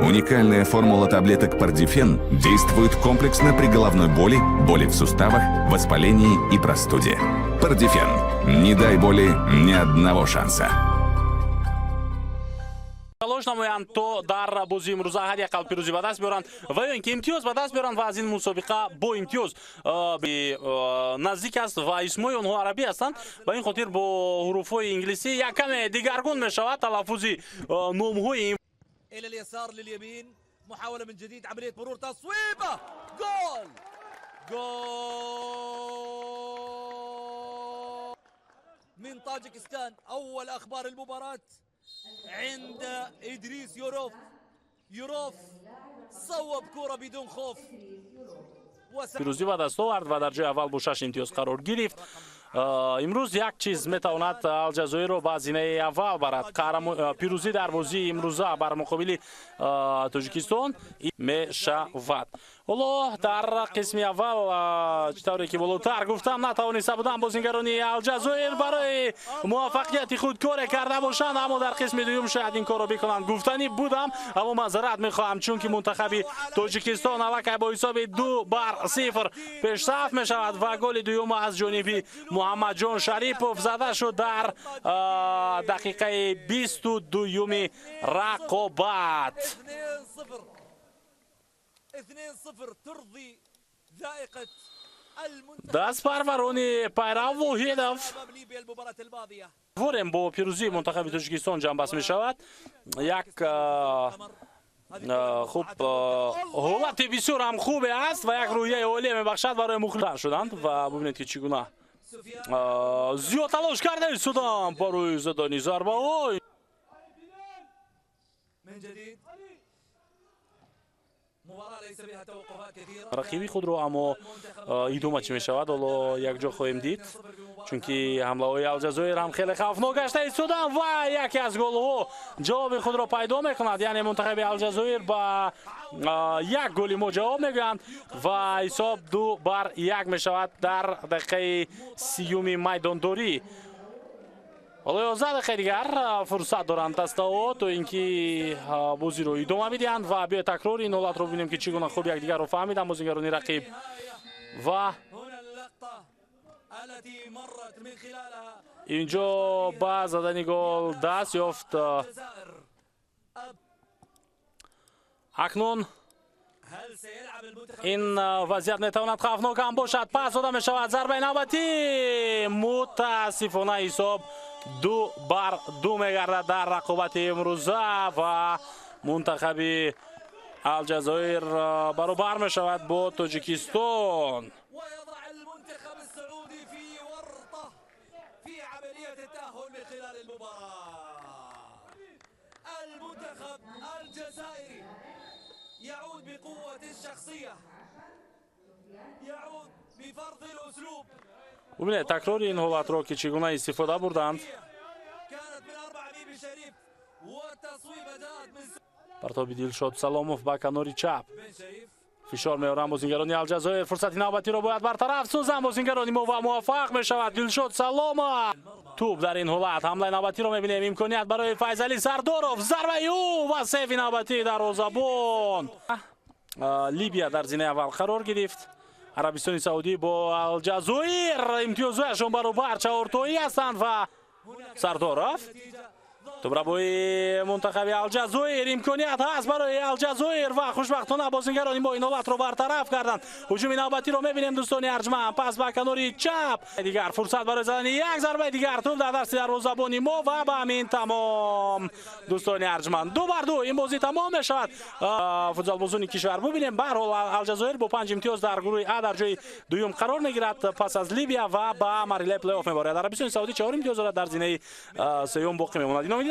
Уникальная формула таблеток Пардифен действует комплексно при головной боли, боли в суставах, воспалении и простуде. Пардифен. Не дай боли ни одного шанса. Лош намоянд то дар бозии имрӯза ҳар як қал пирӯзӣ ба даст биёранд ва ё ин ки имтиёз ба даст биёранд ва аз ин мусобиқа бо имтиёз наздик аст ва исмои онҳо арабӣ ҳастанд. Ба ин хотир бо ҳуруфҳои инглисӣ якаме дигаргун мешавад талаффузи номҳои إلى اليسار لليمين محاولة من جديد عملية مرور تصويبة جول جول من طاجكستان. أول أخبار المباراة عند إدريس يوروف صوب كرة بدون خوف. пирӯзӣ ба даст овард ва дар ҷои аввал бо 6 имтиёз қарор гирифт. имрӯз як чиз метавонад алҷазоирро ба зинаи аввал барад. пирӯзӣ дар бозии имрӯза бар муқобили тоҷикистон мешавад. ҳоло дар қисми аввал чӣ тавре ки болотар гуфтам натавониста буданд бозингарони алҷазоир барои муваффақияти худ коре карда бошанд, аммо дар қисми дуюм шояд ин корро бикунанд. гуфтанӣ будам, аммо мазарат мехоҳам, чунки мунтахаби тоҷикистон аллакай бо ҳисоби 2-0 пешсаф мешавад ва голи дуюм аз ҷониби муҳаммаҷон шарипов зада шуд дар дақиқаи 22 рақобат. 2-0 ترضي ذائقة дастпарварони Пайрав Воҳидов المباراة الماضية. ворем бо пирӯзии мунтахаби Тоҷикистон ҷамъбаст мешавад. Як хуб ҳолати бисёр ҳам хубе аст ва як рӯҳияи олие мебахшад барои мухлиф шуданд ва бубинед ки чӣ гуна зиёд талош карда истоданд барои задани зарбаҳои рақиби худро, аммо идома чӣ мешавад ҳоло якҷо хоҳем дид, чунки ҳамлаҳои алҷазоир ҳам хеле хавфнок гашта истоданд ва яке аз голҳо ҷавоби худро пайдо мекунад, яъне мунтахаби алҷазоир ба як голи мо ҷавоб мегӯянд ва ҳисоб 2-1 мешавад дар дақиқаи 30 майдондорӣ. ҳоло 11 дақиқаи дигар фурсат доранд дастаҳо то ин ки бозиро идома бидиҳанд ва биёед такрори ин ҳолатро бибинем ки чӣ гуна хуб якдигарро фаҳмиданд бозигарони рақиб ва инҷо ба задани гол даст ёфт. акнун ин вазъият метавонад хавфнок ҳам бошад. пас дода мешавад зарбаи навбатӣ, мутаассифона ҳисоб 2-2 мегардад дар рақобати имрӯза ва мунтахаби алҷазоир баробар мешавад бо Тоҷикистон. يعود بقوة الشخصية، يعود بفرض الأسلوب. ببینید تکرار این حالت رو که چگونه استفاده بردند. كانت من 4 حبيبي شريف والتصويب جاءت من پرتاب دلشاد سلاموف با کناری چپ. فشار میارن بازیگران الجزایر. فرصت نوبتی رو باید برطرف سازن بازیگران ما و موفق میشود. دلشاد سلاموف توپ در این حالت حمله نوبتی رو میبینیم. امکانیت برای فیضعلی سردارov ضربه او و سیو نوبتی دروازه‌بان. لیبیا در زینه اول قرار گرفت. عربستان سعودی با الجزایر امتیازشون برابر 4 تایی هستند و سردارov توبرابوی منتخب الجزایر امکانیت هست برای الجزایر و خوشبختانه بازیگران با این حالت رو برطرف کردند. هجوم نوبتی رو میبینیم دوستان ارجمند. پس به کناری چپ دیگر فرصت برای زدن یک ضربه دیگر توپ در دست دروازه‌بان ما و به همین تمام دوستان ارجمند. 2-2 این بازی تمام میشود. فوتبال بازی کشور ببینیم. به هر حال الجزایر با 5 امتیاز در گروه A در جای دوم قرار میگیرد پس از لیبیا و با مراحل پلی آف میبرد. عربستان سعودی 4 امتیاز دارد در زینه سوم باقی میماند.